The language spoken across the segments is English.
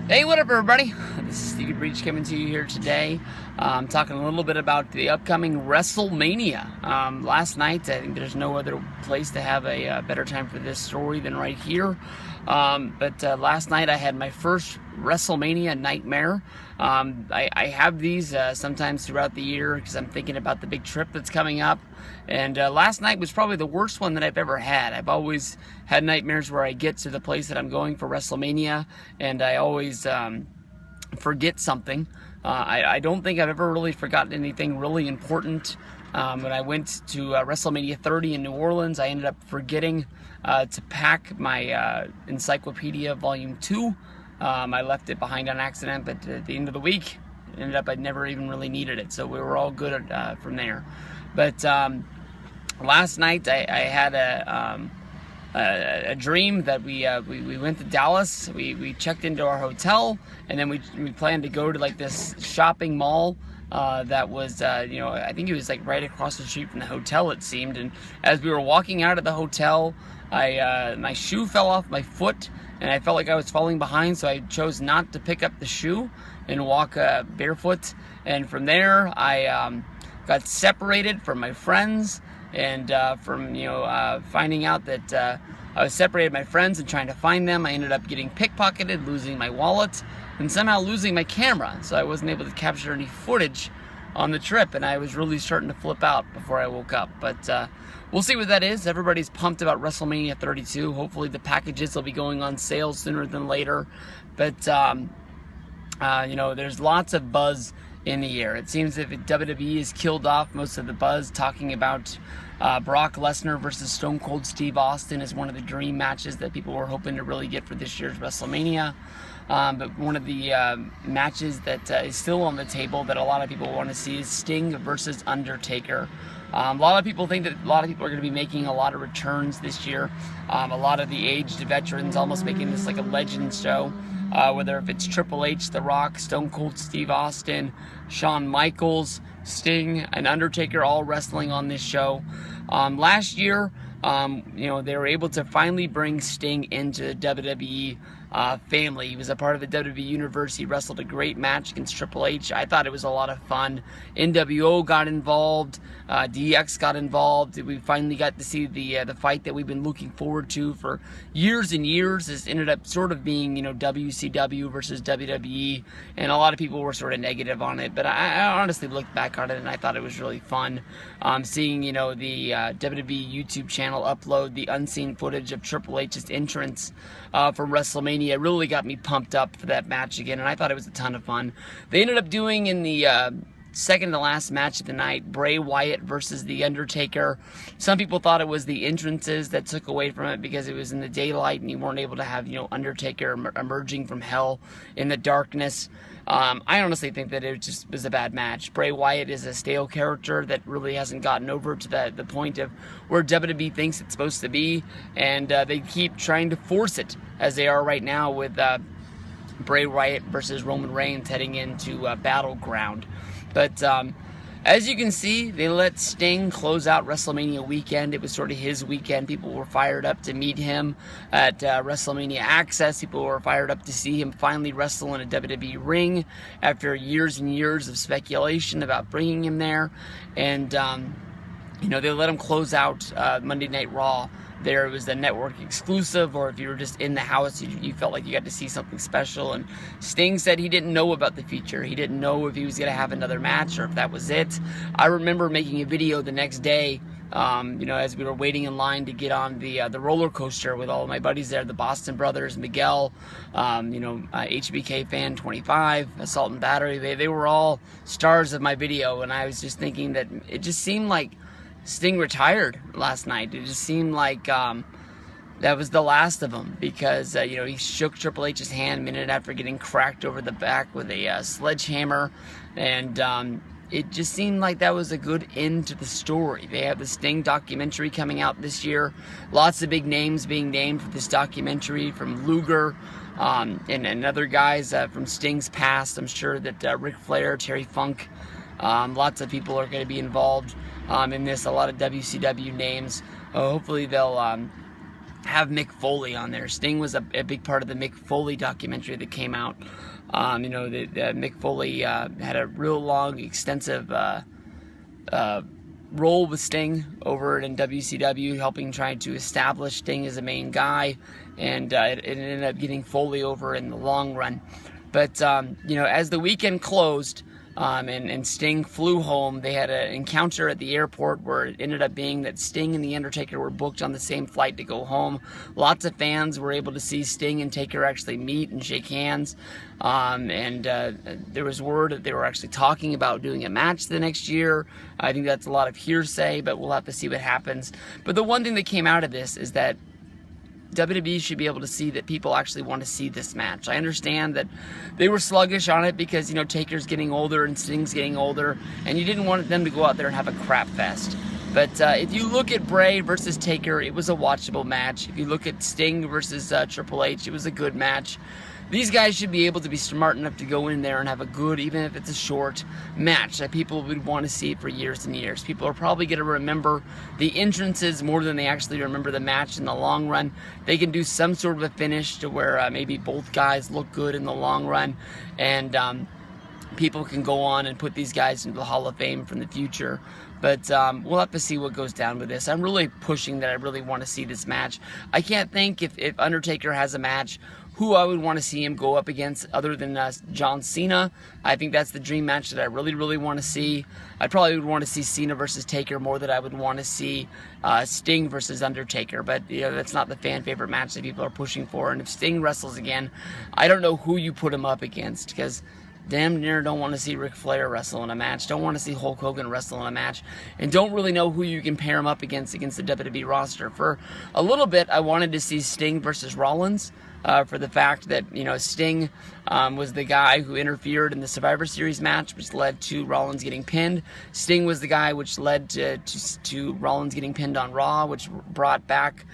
Hey, what up, everybody? This is Stevie Breach coming to you here today. Talking a little bit about the upcoming WrestleMania. Last night, I think there's no other place to have a better time for this story than right here. But last night I had my first WrestleMania nightmare. I have these sometimes throughout the year because I'm thinking about the big trip that's coming up. And last night was probably the worst one that I've ever had. I've always had nightmares where I get to the place that I'm going for WrestleMania, and I always forget something. I don't think I've ever really forgotten anything really important. When I went to WrestleMania 30 in New Orleans, I ended up forgetting to pack my Encyclopedia Volume 2. I left it behind on accident, but at the end of the week, it ended up I never even really needed it, so we were all good from there. But last night I had a dream that we went to Dallas. We checked into our hotel, and then we planned to go to like this shopping mall that was I think it was like right across the street from the hotel, it seemed. And as we were walking out of the hotel, my shoe fell off my foot, and I felt like I was falling behind, so I chose not to pick up the shoe and walk barefoot. And from there I got separated from my friends, and from finding out that I was separated from my friends and trying to find them, I ended up getting pickpocketed, losing my wallet, and somehow losing my camera, so I wasn't able to capture any footage on the trip, and I was really starting to flip out before I woke up. But we'll see what that is. Everybody's pumped about WrestleMania 32. Hopefully the packages will be going on sale sooner than later. But there's lots of buzz in the air. It seems if WWE has killed off most of the buzz, talking about Brock Lesnar versus Stone Cold Steve Austin is one of the dream matches that people were hoping to really get for this year's WrestleMania. But one of the matches that is still on the table that a lot of people want to see is Sting versus Undertaker. A lot of people think that a lot of people are going to be making a lot of returns this year. A lot of the aged veterans almost making this like a legend show. Whether if it's Triple H, The Rock, Stone Cold Steve Austin, Shawn Michaels, Sting, and Undertaker all wrestling on this show. Last year, they were able to finally bring Sting into the WWE family. He was a part of the WWE Universe. He wrestled a great match against Triple H. I thought it was a lot of fun. NWO got involved. DX got involved. We finally got to see the fight that we've been looking forward to for years and years. This ended up sort of being, WCW versus WWE, and a lot of people were sort of negative on it. But I honestly looked back on it, and I thought it was really fun. Seeing, the WWE YouTube channel upload the unseen footage of Triple H's entrance from WrestleMania really got me pumped up for that match again, and I thought it was a ton of fun. They ended up doing in the second to last match of the night, Bray Wyatt versus The Undertaker. Some people thought it was the entrances that took away from it because it was in the daylight and you weren't able to have, Undertaker emerging from hell in the darkness. I honestly think that it just was a bad match. Bray Wyatt is a stale character that really hasn't gotten over to the point of where WWE thinks it's supposed to be, and they keep trying to force it, as they are right now with Bray Wyatt versus Roman Reigns heading into Battleground. But as you can see, they let Sting close out WrestleMania weekend. It was sort of his weekend. People were fired up to meet him at WrestleMania Access. People were fired up to see him finally wrestle in a WWE ring after years and years of speculation about bringing him there. And, they let him close out Monday Night Raw. There was the network exclusive, or if you were just in the house, you felt like you got to see something special. And Sting said he didn't know about the feature. He didn't know if he was going to have another match or if that was it. I remember making a video the next day, as we were waiting in line to get on the roller coaster with all of my buddies there, the Boston Brothers, Miguel, HBK Fan 25, Assault and Battery. They were all stars of my video, and I was just thinking that it just seemed like Sting retired last night. It just seemed like that was the last of him, because he shook Triple H's hand a minute after getting cracked over the back with a sledgehammer, and it just seemed like that was a good end to the story. They have the Sting documentary coming out this year. Lots of big names being named for this documentary, from Luger and other guys from Sting's past. I'm sure that Ric Flair, Terry Funk, lots of people are going to be involved in this. A lot of WCW names. Hopefully they'll have Mick Foley on there. Sting was a big part of the Mick Foley documentary that came out. You know, Mick Foley had a real long, extensive role with Sting over in WCW, helping trying to establish Sting as a main guy, and it ended up getting Foley over in the long run. But you know, as the weekend closed, and Sting flew home, they had an encounter at the airport where it ended up being that Sting and The Undertaker were booked on the same flight to go home. Lots of fans were able to see Sting and Taker actually meet and shake hands. There was word that they were actually talking about doing a match the next year. I think that's a lot of hearsay, but we'll have to see what happens. But the one thing that came out of this is that WWE should be able to see that people actually want to see this match. I understand that they were sluggish on it because, you know, Taker's getting older and Sting's getting older, and you didn't want them to go out there and have a crap fest. But if you look at Bray versus Taker, it was a watchable match. If you look at Sting versus Triple H, it was a good match. These guys should be able to be smart enough to go in there and have a good, even if it's a short, match that people would want to see for years and years. People are probably going to remember the entrances more than they actually remember the match in the long run. They can do some sort of a finish to where maybe both guys look good in the long run, and people can go on and put these guys into the Hall of Fame from the future. But we'll have to see what goes down with this. I'm really pushing that I really want to see this match. I can't think if Undertaker has a match who I would want to see him go up against other than John Cena. I think that's the dream match that I really, really want to see. I probably would want to see Cena versus Taker more than I would want to see Sting versus Undertaker. But you know, that's not the fan favorite match that people are pushing for. And if Sting wrestles again, I don't know who you put him up against, because damn near don't want to see Ric Flair wrestle in a match, don't want to see Hulk Hogan wrestle in a match, and don't really know who you can pair him up against the WWE roster. For a little bit, I wanted to see Sting versus Rollins, for the fact that, you know, Sting was the guy who interfered in the Survivor Series match, which led to Rollins getting pinned. Sting was the guy which led to Rollins getting pinned on Raw, which brought back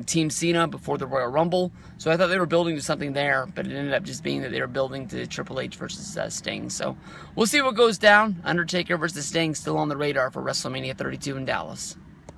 Team Cena before the Royal Rumble. So I thought they were building to something there, but it ended up just being that they were building to Triple H versus Sting. So we'll see what goes down. Undertaker versus Sting still on the radar for WrestleMania 32 in Dallas.